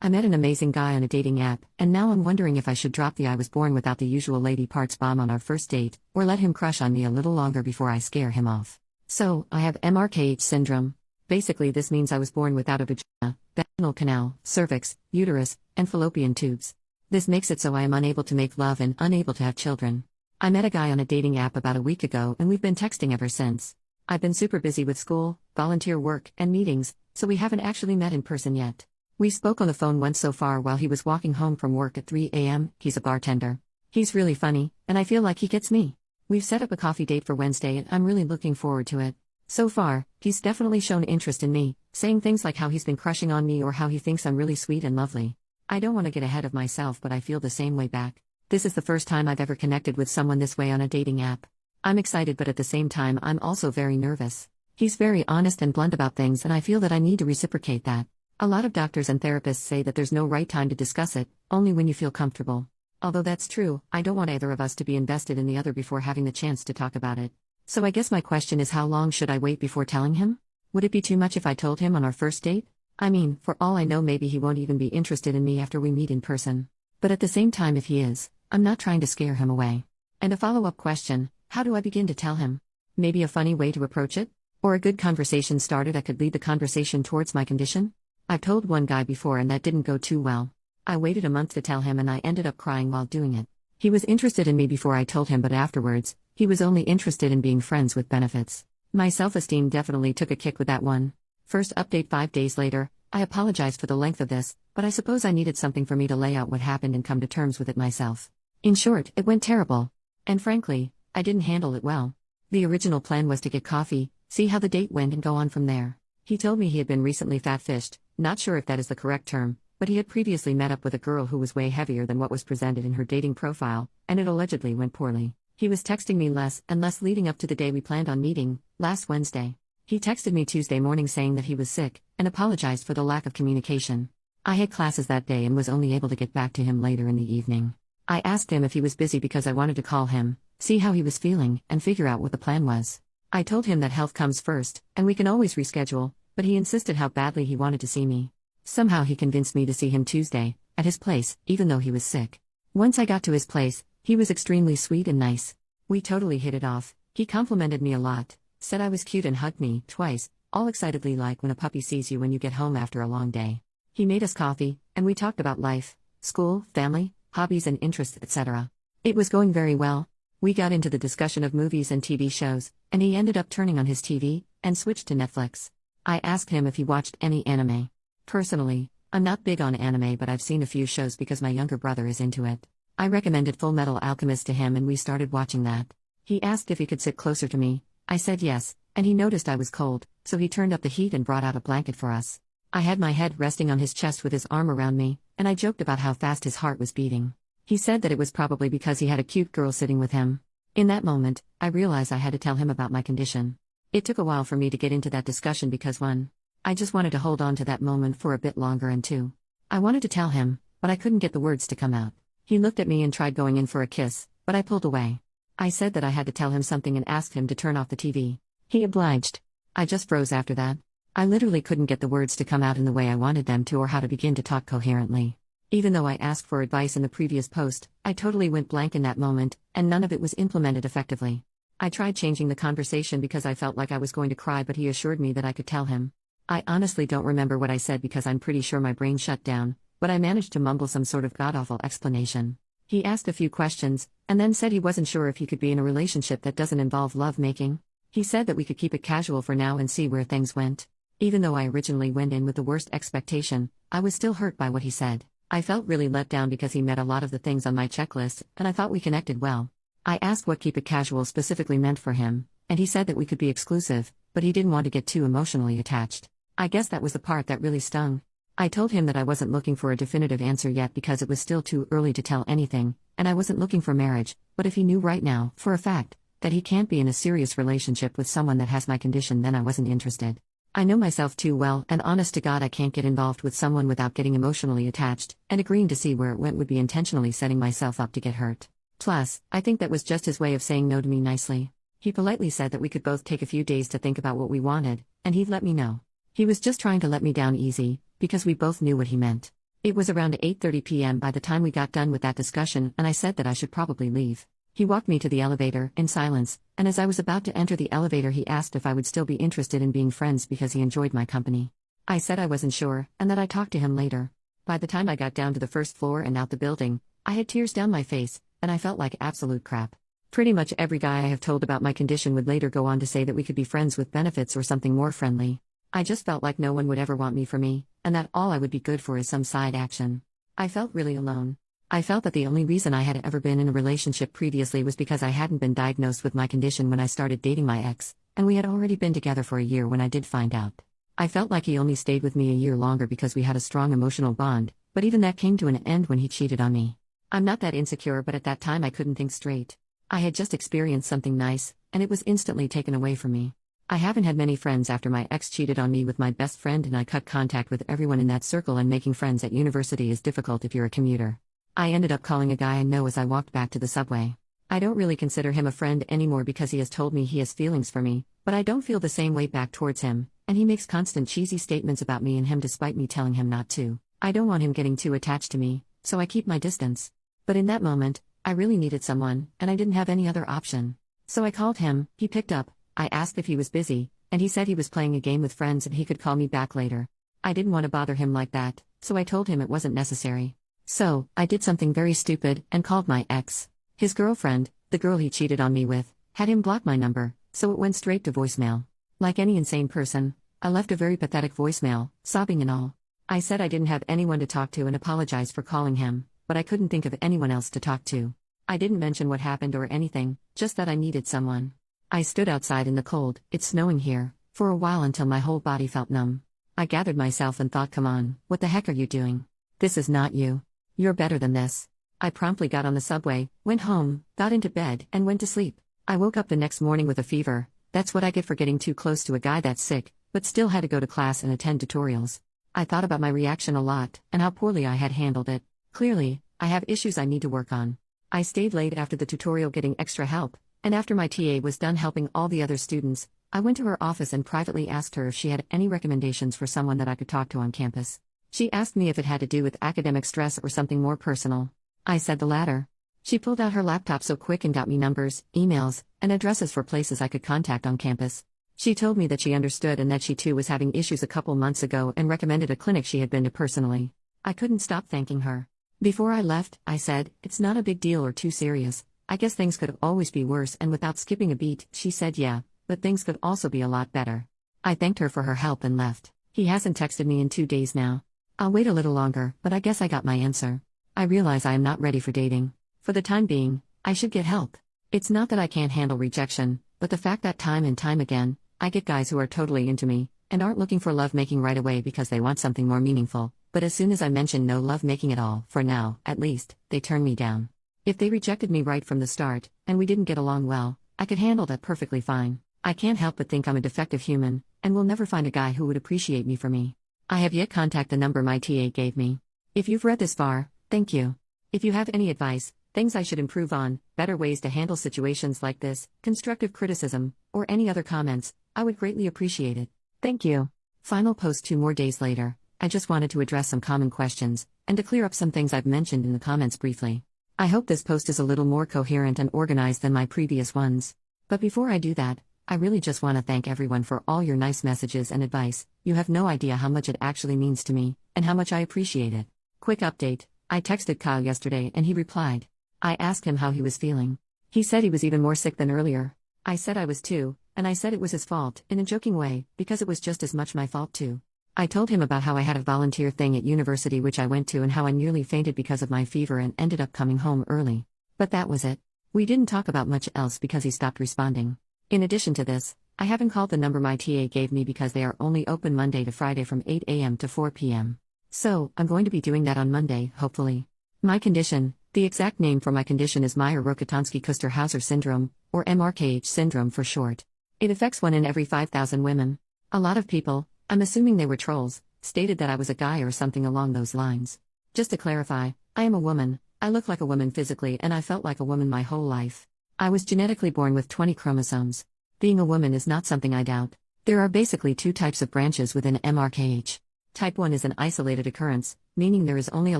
I met an amazing guy on a dating app, and now I'm wondering if I should drop the I was born without the usual lady parts bomb on our first date, or let him crush on me a little longer before I scare him off. So, I have MRKH syndrome. Basically, this means I was born without a vagina, vaginal canal, cervix, uterus, and fallopian tubes. This makes it so I am unable to make love and unable to have children. I met a guy on a dating app about a week ago and we've been texting ever since. I've been super busy with school, volunteer work, and meetings, so we haven't actually met in person yet. We spoke on the phone once so far while he was walking home from work at 3 a.m. He's a bartender. He's really funny, and I feel like he gets me. We've set up a coffee date for Wednesday and I'm really looking forward to it. So far, he's definitely shown interest in me, saying things like how he's been crushing on me or how he thinks I'm really sweet and lovely. I don't want to get ahead of myself, but I feel the same way back. This is the first time I've ever connected with someone this way on a dating app. I'm excited, but at the same time I'm also very nervous. He's very honest and blunt about things and I feel that I need to reciprocate that. A lot of doctors and therapists say that there's no right time to discuss it, only when you feel comfortable. Although that's true, I don't want either of us to be invested in the other before having the chance to talk about it. So I guess my question is, how long should I wait before telling him? Would it be too much if I told him on our first date? I mean, for all I know, maybe he won't even be interested in me after we meet in person. But at the same time, if he is, I'm not trying to scare him away. And a follow-up question, how do I begin to tell him? Maybe a funny way to approach it? Or a good conversation starter that could lead the conversation towards my condition? I've told one guy before and that didn't go too well. I waited a month to tell him and I ended up crying while doing it. He was interested in me before I told him, but afterwards, he was only interested in being friends with benefits. My self-esteem definitely took a kick with that one. First update 5 days later, I apologized for the length of this, but I suppose I needed something for me to lay out what happened and come to terms with it myself. In short, it went terrible. And frankly, I didn't handle it well. The original plan was to get coffee, see how the date went and go on from there. He told me he had been recently fat-fished, not sure if that is the correct term, but he had previously met up with a girl who was way heavier than what was presented in her dating profile, and it allegedly went poorly. He was texting me less and less leading up to the day we planned on meeting, last Wednesday. He texted me Tuesday morning saying that he was sick, and apologized for the lack of communication. I had classes that day and was only able to get back to him later in the evening. I asked him if he was busy because I wanted to call him, see how he was feeling, and figure out what the plan was. I told him that health comes first, and we can always reschedule, but he insisted how badly he wanted to see me. Somehow he convinced me to see him Tuesday, at his place, even though he was sick. Once I got to his place, he was extremely sweet and nice. We totally hit it off. He complimented me a lot, said I was cute and hugged me, twice, all excitedly like when a puppy sees you when you get home after a long day. He made us coffee, and we talked about life, school, family, hobbies and interests, etc. It was going very well. We got into the discussion of movies and TV shows, and he ended up turning on his TV, and switched to Netflix. I asked him if he watched any anime. Personally, I'm not big on anime, but I've seen a few shows because my younger brother is into it. I recommended Full Metal Alchemist to him and we started watching that. He asked if he could sit closer to me. I said yes, and he noticed I was cold, so he turned up the heat and brought out a blanket for us. I had my head resting on his chest with his arm around me, and I joked about how fast his heart was beating. He said that it was probably because he had a cute girl sitting with him. In that moment, I realized I had to tell him about my condition. It took a while for me to get into that discussion because 1. I just wanted to hold on to that moment for a bit longer, and 2. I wanted to tell him, but I couldn't get the words to come out. He looked at me and tried going in for a kiss, but I pulled away. I said that I had to tell him something and asked him to turn off the TV. He obliged. I just froze after that. I literally couldn't get the words to come out in the way I wanted them to or how to begin to talk coherently. Even though I asked for advice in the previous post, I totally went blank in that moment, and none of it was implemented effectively. I tried changing the conversation because I felt like I was going to cry, but he assured me that I could tell him. I honestly don't remember what I said because I'm pretty sure my brain shut down, but I managed to mumble some sort of god-awful explanation. He asked a few questions, and then said he wasn't sure if he could be in a relationship that doesn't involve love-making. He said that we could keep it casual for now and see where things went. Even though I originally went in with the worst expectation, I was still hurt by what he said. I felt really let down because he met a lot of the things on my checklist, and I thought we connected well. I asked what keep it casual specifically meant for him, and he said that we could be exclusive, but he didn't want to get too emotionally attached. I guess that was the part that really stung. I told him that I wasn't looking for a definitive answer yet because it was still too early to tell anything, and I wasn't looking for marriage, but if he knew right now, for a fact, that he can't be in a serious relationship with someone that has my condition, then I wasn't interested. I know myself too well, and honest to God, I can't get involved with someone without getting emotionally attached, and agreeing to see where it went would be intentionally setting myself up to get hurt. Plus, I think that was just his way of saying no to me nicely. He politely said that we could both take a few days to think about what we wanted, and he'd let me know. He was just trying to let me down easy, because we both knew what he meant. It was around 8:30 p.m. by the time we got done with that discussion, and I said that I should probably leave. He walked me to the elevator, in silence, and as I was about to enter the elevator, he asked if I would still be interested in being friends because he enjoyed my company. I said I wasn't sure, and that I'd talk to him later. By the time I got down to the first floor and out the building, I had tears down my face, and I felt like absolute crap. Pretty much every guy I have told about my condition would later go on to say that we could be friends with benefits or something more friendly. I just felt like no one would ever want me for me, and that all I would be good for is some side action. I felt really alone. I felt that the only reason I had ever been in a relationship previously was because I hadn't been diagnosed with my condition when I started dating my ex, and we had already been together for a year when I did find out. I felt like he only stayed with me a year longer because we had a strong emotional bond, but even that came to an end when he cheated on me. I'm not that insecure, but at that time I couldn't think straight. I had just experienced something nice, and it was instantly taken away from me. I haven't had many friends after my ex cheated on me with my best friend, and I cut contact with everyone in that circle, and making friends at university is difficult if you're a commuter. I ended up calling a guy I know as I walked back to the subway. I don't really consider him a friend anymore because he has told me he has feelings for me, but I don't feel the same way back towards him, and he makes constant cheesy statements about me and him despite me telling him not to. I don't want him getting too attached to me, so I keep my distance. But in that moment, I really needed someone, and I didn't have any other option. So I called him, he picked up, I asked if he was busy, and he said he was playing a game with friends and he could call me back later. I didn't want to bother him like that, so I told him it wasn't necessary. So, I did something very stupid, and called my ex. His girlfriend, the girl he cheated on me with, had him block my number, so it went straight to voicemail. Like any insane person, I left a very pathetic voicemail, sobbing and all. I said I didn't have anyone to talk to and apologized for calling him, but I couldn't think of anyone else to talk to. I didn't mention what happened or anything, just that I needed someone. I stood outside in the cold, it's snowing here, for a while until my whole body felt numb. I gathered myself and thought, come on, what the heck are you doing? This is not you. You're better than this. I promptly got on the subway, went home, got into bed, and went to sleep. I woke up the next morning with a fever. That's what I get for getting too close to a guy that's sick, but still had to go to class and attend tutorials. I thought about my reaction a lot, and how poorly I had handled it. Clearly, I have issues I need to work on. I stayed late after the tutorial getting extra help, and after my TA was done helping all the other students, I went to her office and privately asked her if she had any recommendations for someone that I could talk to on campus. She asked me if it had to do with academic stress or something more personal. I said the latter. She pulled out her laptop so quick and got me numbers, emails, and addresses for places I could contact on campus. She told me that she understood and that she too was having issues a couple months ago and recommended a clinic she had been to personally. I couldn't stop thanking her. Before I left, I said, it's not a big deal or too serious. I guess things could always be worse, and without skipping a beat, she said yeah, but things could also be a lot better. I thanked her for her help and left. He hasn't texted me in 2 days now. I'll wait a little longer, but I guess I got my answer. I realize I am not ready for dating. For the time being, I should get help. It's not that I can't handle rejection, but the fact that time and time again, I get guys who are totally into me, and aren't looking for lovemaking right away because they want something more meaningful, but as soon as I mention no lovemaking at all, for now, at least, they turn me down. If they rejected me right from the start, and we didn't get along well, I could handle that perfectly fine. I can't help but think I'm a defective human, and will never find a guy who would appreciate me for me. I have yet contact the number my TA gave me. If you've read this far, thank you. If you have any advice, things I should improve on, better ways to handle situations like this, constructive criticism, or any other comments, I would greatly appreciate it. Thank you. Final post 2 more days later. I just wanted to address some common questions, and to clear up some things I've mentioned in the comments briefly. I hope this post is a little more coherent and organized than my previous ones. But before I do that, I really just want to thank everyone for all your nice messages and advice. You have no idea how much it actually means to me, and how much I appreciate it. Quick update, I texted Kyle yesterday and he replied. I asked him how he was feeling. He said he was even more sick than earlier. I said I was too, and I said it was his fault, in a joking way, because it was just as much my fault too. I told him about how I had a volunteer thing at university which I went to and how I nearly fainted because of my fever and ended up coming home early. But that was it. We didn't talk about much else because he stopped responding. In addition to this, I haven't called the number my TA gave me because they are only open Monday to Friday from 8 a.m. to 4 p.m. So, I'm going to be doing that on Monday, hopefully. My condition, the exact name for my condition is Mayer-Rokitansky-Kuster-Hauser syndrome, or MRKH syndrome for short. It affects 1 in every 5,000 women. A lot of people, I'm assuming they were trolls, stated that I was a guy or something along those lines. Just to clarify, I am a woman, I look like a woman physically and I felt like a woman my whole life. I was genetically born with 20 chromosomes. Being a woman is not something I doubt. There are basically 2 types of branches within MRKH. Type 1 is an isolated occurrence, meaning there is only a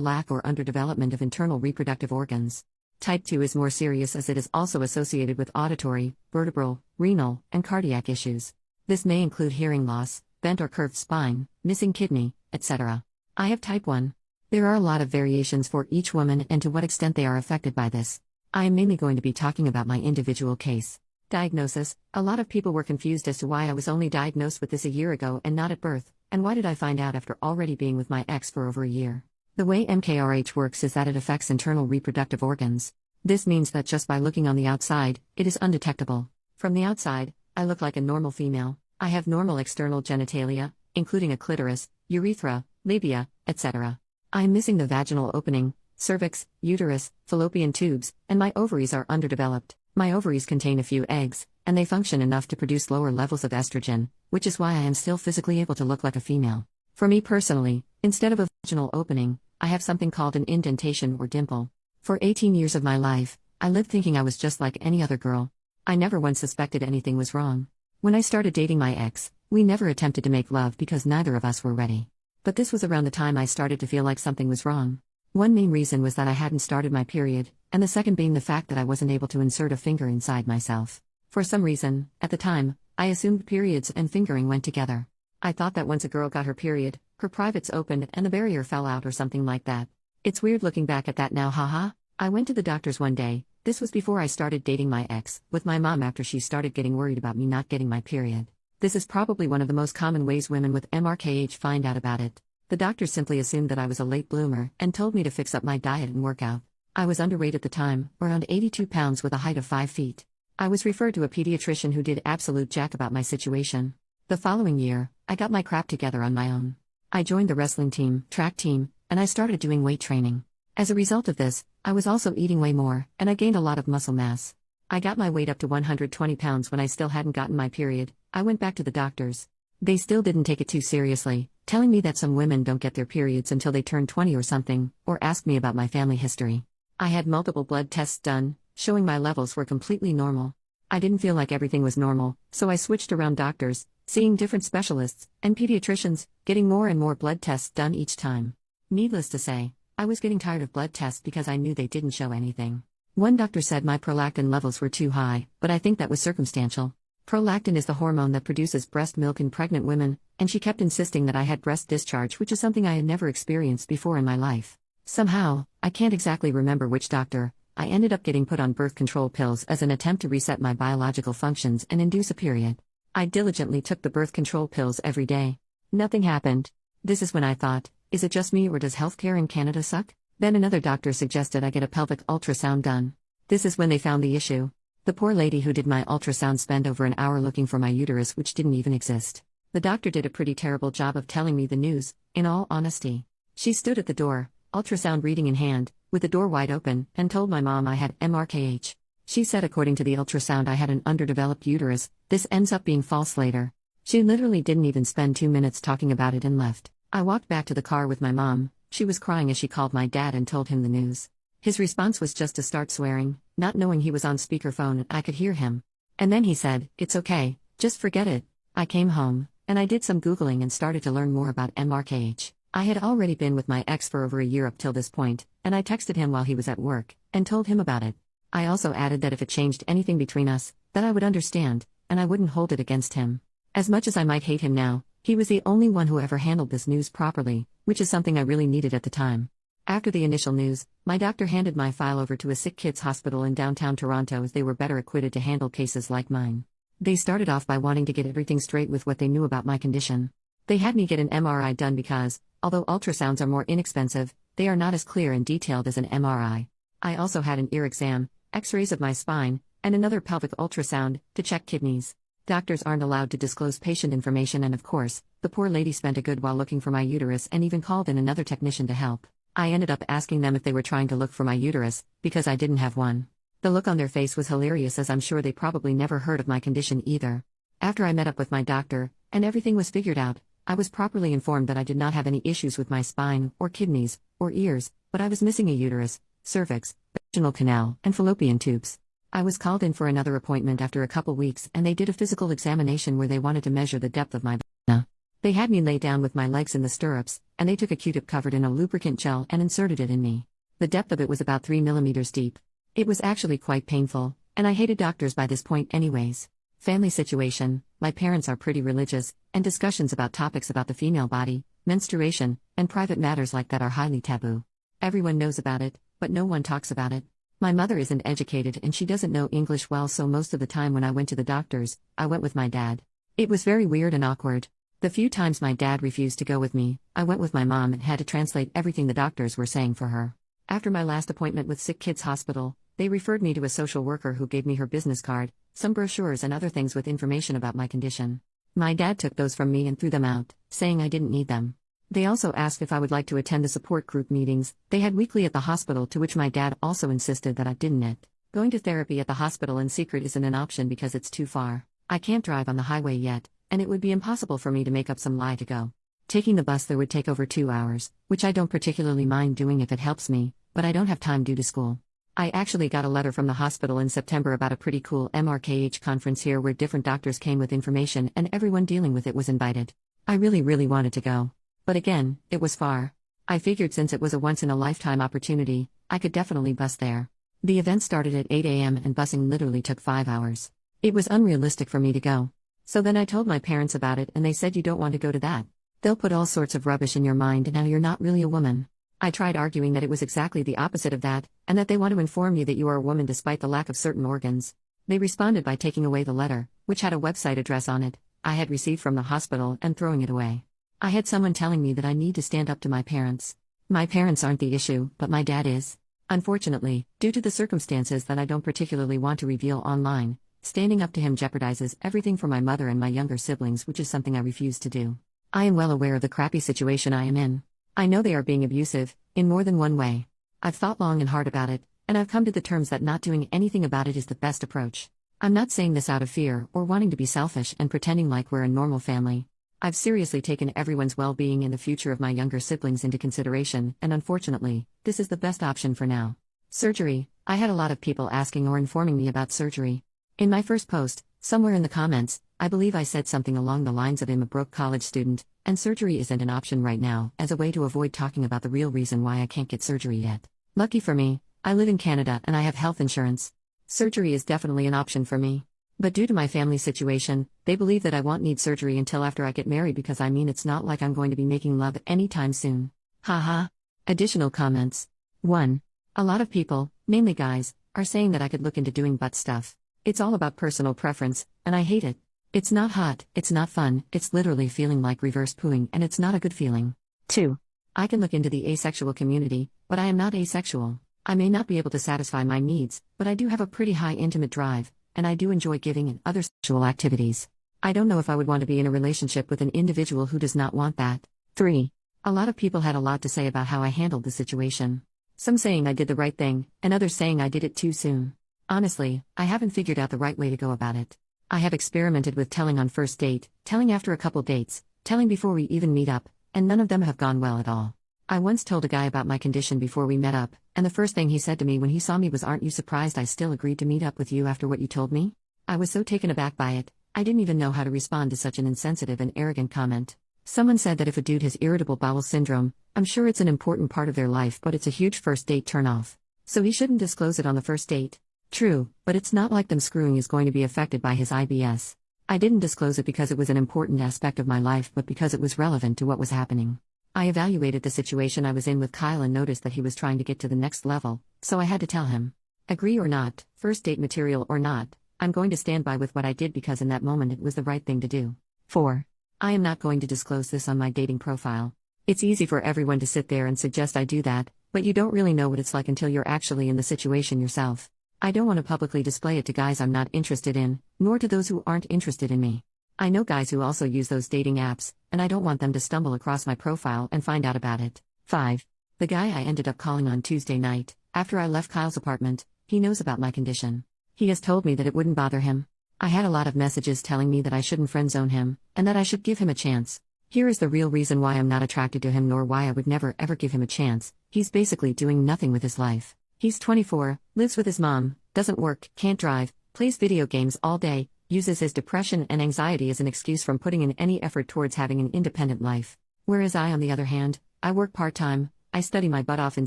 lack or underdevelopment of internal reproductive organs. Type 2 is more serious as it is also associated with auditory, vertebral, renal, and cardiac issues. This may include hearing loss, bent or curved spine, missing kidney, etc. I have type 1. There are a lot of variations for each woman and to what extent they are affected by this. I am mainly going to be talking about my individual case. Diagnosis: a lot of people were confused as to why I was only diagnosed with this a year ago and not at birth, and why did I find out after already being with my ex for over a year. The way MKRH works is that it affects internal reproductive organs. This means that just by looking on the outside, it is undetectable. From the outside, I look like a normal female. I have normal external genitalia, including a clitoris, urethra, labia, etc. I am missing the vaginal opening, cervix, uterus, fallopian tubes, and my ovaries are underdeveloped. My ovaries contain a few eggs, and they function enough to produce lower levels of estrogen, which is why I am still physically able to look like a female. For me personally, instead of a vaginal opening, I have something called an indentation or dimple. For 18 years of my life, I lived thinking I was just like any other girl. I never once suspected anything was wrong. When I started dating my ex, we never attempted to make love because neither of us were ready. But this was around the time I started to feel like something was wrong. One main reason was that I hadn't started my period, and the second being the fact that I wasn't able to insert a finger inside myself. For some reason, at the time, I assumed periods and fingering went together. I thought that once a girl got her period, her privates opened and the barrier fell out or something like that. It's weird looking back at that now, haha. I went to the doctor's one day, this was before I started dating my ex, with my mom after she started getting worried about me not getting my period. This is probably one of the most common ways women with MRKH find out about it. The doctor simply assumed that I was a late bloomer and told me to fix up my diet and work out. I was underweight at the time, around 82 pounds with a height of 5 feet. I was referred to a pediatrician who did absolute jack about my situation. The following year, I got my crap together on my own. I joined the wrestling team, track team, and I started doing weight training. As a result of this, I was also eating way more, and I gained a lot of muscle mass. I got my weight up to 120 pounds when I still hadn't gotten my period. I went back to the doctors. They still didn't take it too seriously, telling me that some women don't get their periods until they turn 20 or something, or asked me about my family history. I had multiple blood tests done, showing my levels were completely normal. I didn't feel like everything was normal, so I switched around doctors, seeing different specialists, and pediatricians, getting more and more blood tests done each time. Needless to say, I was getting tired of blood tests because I knew they didn't show anything. One doctor said my prolactin levels were too high, but I think that was circumstantial. Prolactin is the hormone that produces breast milk in pregnant women, and she kept insisting that I had breast discharge, which is something I had never experienced before in my life. Somehow, I can't exactly remember which doctor, I ended up getting put on birth control pills as an attempt to reset my biological functions and induce a period. I diligently took the birth control pills every day. Nothing happened. This is when I thought, is it just me or does healthcare in Canada suck? Then another doctor suggested I get a pelvic ultrasound done. This is when they found the issue. The poor lady who did my ultrasound spent over an hour looking for my uterus, which didn't even exist. The doctor did a pretty terrible job of telling me the news, in all honesty. She stood at the door, ultrasound reading in hand, with the door wide open, and told my mom I had MRKH. She said according to the ultrasound I had an underdeveloped uterus. This ends up being false later. She literally didn't even spend 2 minutes talking about it and left. I walked back to the car with my mom. She was crying as she called my dad and told him the news. His response was just to start swearing, not knowing he was on speakerphone and I could hear him. And then he said, "It's okay, just forget it." I came home, and I did some Googling and started to learn more about MRKH. I had already been with my ex for over a year up till this point, and I texted him while he was at work, and told him about it. I also added that if it changed anything between us, that I would understand, and I wouldn't hold it against him. As much as I might hate him now, he was the only one who ever handled this news properly, which is something I really needed at the time. After the initial news, my doctor handed my file over to a sick kids hospital in downtown Toronto as they were better equipped to handle cases like mine. They started off by wanting to get everything straight with what they knew about my condition. They had me get an MRI done because, although ultrasounds are more inexpensive, they are not as clear and detailed as an MRI. I also had an ear exam, x-rays of my spine, and another pelvic ultrasound, to check kidneys. Doctors aren't allowed to disclose patient information, and of course, the poor lady spent a good while looking for my uterus and even called in another technician to help. I ended up asking them if they were trying to look for my uterus, because I didn't have one. The look on their face was hilarious, as I'm sure they probably never heard of my condition either. After I met up with my doctor, and everything was figured out, I was properly informed that I did not have any issues with my spine, or kidneys, or ears, but I was missing a uterus, cervix, vaginal canal, and fallopian tubes. I was called in for another appointment after a couple weeks, and they did a physical examination where they wanted to measure the depth of my vagina. They had me lay down with my legs in the stirrups, and they took a Q-tip covered in a lubricant gel and inserted it in me. The depth of it was about 3 millimeters deep. It was actually quite painful, and I hated doctors by this point anyways. Family situation: my parents are pretty religious, and discussions about topics about the female body, menstruation, and private matters like that are highly taboo. Everyone knows about it, but no one talks about it. My mother isn't educated and she doesn't know English well, so most of the time when I went to the doctors, I went with my dad. It was very weird and awkward. The few times my dad refused to go with me, I went with my mom and had to translate everything the doctors were saying for her. After my last appointment with Sick Kids Hospital, they referred me to a social worker who gave me her business card, some brochures and other things with information about my condition. My dad took those from me and threw them out, saying I didn't need them. They also asked if I would like to attend the support group meetings they had weekly at the hospital, to which my dad also insisted that I didn't. Going to therapy at the hospital in secret isn't an option because it's too far. I can't drive on the highway yet, and it would be impossible for me to make up some lie to go. Taking the bus there would take over 2 hours, which I don't particularly mind doing if it helps me, but I don't have time due to school. I actually got a letter from the hospital in September about a pretty cool MRKH conference here where different doctors came with information and everyone dealing with it was invited. I really wanted to go. But again, it was far. I figured since it was a once-in-a-lifetime opportunity, I could definitely bus there. The event started at 8 a.m. and busing literally took 5 hours. It was unrealistic for me to go. So then I told my parents about it and they said, "You don't want to go to that. They'll put all sorts of rubbish in your mind and now you're not really a woman." I tried arguing that it was exactly the opposite of that, and that they want to inform you that you are a woman despite the lack of certain organs. They responded by taking away the letter, which had a website address on it, I had received from the hospital, and throwing it away. I had someone telling me that I need to stand up to my parents. My parents aren't the issue, but my dad is. Unfortunately, due to the circumstances that I don't particularly want to reveal online, standing up to him jeopardizes everything for my mother and my younger siblings, which is something I refuse to do. I am well aware of the crappy situation I am in. I know they are being abusive, in more than one way. I've thought long and hard about it, and I've come to the terms that not doing anything about it is the best approach. I'm not saying this out of fear or wanting to be selfish and pretending like we're a normal family. I've seriously taken everyone's well-being and the future of my younger siblings into consideration, and unfortunately, this is the best option for now. Surgery: I had a lot of people asking or informing me about surgery. In my first post, somewhere in the comments, I believe I said something along the lines of I'm a broke college student, and surgery isn't an option right now, as a way to avoid talking about the real reason why I can't get surgery yet. Lucky for me, I live in Canada and I have health insurance. Surgery is definitely an option for me. But due to my family situation, they believe that I won't need surgery until after I get married, because I mean it's not like I'm going to be making love anytime soon. Haha. Additional comments. 1. A lot of people, mainly guys, are saying that I could look into doing butt stuff. It's all about personal preference, and I hate it. It's not hot, it's not fun, it's literally feeling like reverse pooing, and it's not a good feeling. 2. I can look into the asexual community, but I am not asexual. I may not be able to satisfy my needs, but I do have a pretty high intimate drive, and I do enjoy giving and other sexual activities. I don't know if I would want to be in a relationship with an individual who does not want that. 3. A lot of people had a lot to say about how I handled the situation. Some saying I did the right thing, and others saying I did it too soon. Honestly, I haven't figured out the right way to go about it. I have experimented with telling on first date, telling after a couple dates, telling before we even meet up, and none of them have gone well at all. I once told a guy about my condition before we met up, and the first thing he said to me when he saw me was, "Aren't you surprised I still agreed to meet up with you after what you told me?" I was so taken aback by it, I didn't even know how to respond to such an insensitive and arrogant comment. Someone said that if a dude has irritable bowel syndrome, I'm sure it's an important part of their life, but it's a huge first date turnoff. So he shouldn't disclose it on the first date. True, but it's not like them screwing is going to be affected by his IBS. I didn't disclose it because it was an important aspect of my life, but because it was relevant to what was happening. I evaluated the situation I was in with Kyle and noticed that he was trying to get to the next level, so I had to tell him. Agree or not, first date material or not, I'm going to stand by with what I did because in that moment it was the right thing to do. 4. I am not going to disclose this on my dating profile. It's easy for everyone to sit there and suggest I do that, but you don't really know what it's like until you're actually in the situation yourself. I don't want to publicly display it to guys I'm not interested in, nor to those who aren't interested in me. I know guys who also use those dating apps, and I don't want them to stumble across my profile and find out about it. 5. The guy I ended up calling on Tuesday night, after I left Kyle's apartment, he knows about my condition. He has told me that it wouldn't bother him. I had a lot of messages telling me that I shouldn't friendzone him, and that I should give him a chance. Here is the real reason why I'm not attracted to him, nor why I would never ever give him a chance. He's basically doing nothing with his life. He's 24, lives with his mom, doesn't work, can't drive, plays video games all day, uses his depression and anxiety as an excuse from putting in any effort towards having an independent life. Whereas I, on the other hand, I work part-time, I study my butt off in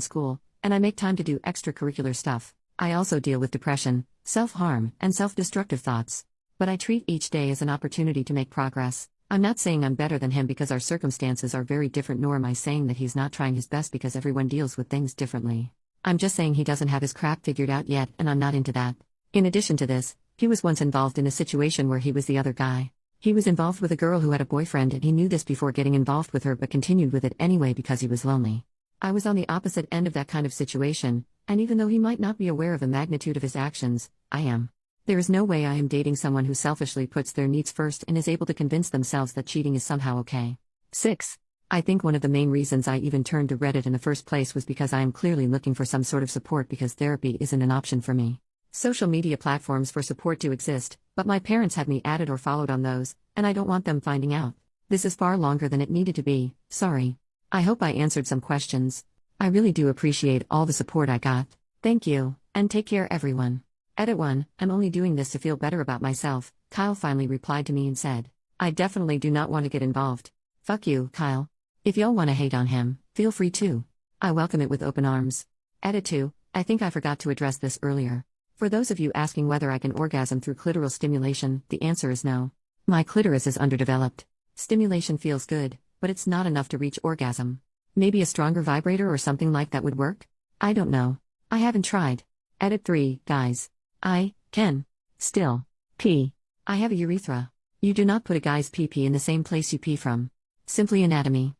school, and I make time to do extracurricular stuff. I also deal with depression, self-harm, and self-destructive thoughts. But I treat each day as an opportunity to make progress. I'm not saying I'm better than him because our circumstances are very different, nor am I saying that he's not trying his best because everyone deals with things differently. I'm just saying he doesn't have his crap figured out yet, and I'm not into that. In addition to this, he was once involved in a situation where he was the other guy. He was involved with a girl who had a boyfriend, and he knew this before getting involved with her but continued with it anyway because he was lonely. I was on the opposite end of that kind of situation, and even though he might not be aware of the magnitude of his actions, I am. There is no way I am dating someone who selfishly puts their needs first and is able to convince themselves that cheating is somehow okay. 6. I think one of the main reasons I even turned to Reddit in the first place was because I am clearly looking for some sort of support because therapy isn't an option for me. Social media platforms for support do exist, but my parents had me added or followed on those, and I don't want them finding out. This is far longer than it needed to be, sorry. I hope I answered some questions. I really do appreciate all the support I got. Thank you, and take care everyone. Edit 1, I'm only doing this to feel better about myself. Kyle finally replied to me and said, I definitely do not want to get involved. Fuck you, Kyle. If y'all want to hate on him, feel free to. I welcome it with open arms. Edit 2, I think I forgot to address this earlier. For those of you asking whether I can orgasm through clitoral stimulation, the answer is no. My clitoris is underdeveloped. Stimulation feels good, but it's not enough to reach orgasm. Maybe a stronger vibrator or something like that would work? I don't know. I haven't tried. Edit 3, guys. I can still pee. I have a urethra. You do not put a guy's pee-pee in the same place you pee from. Simply anatomy.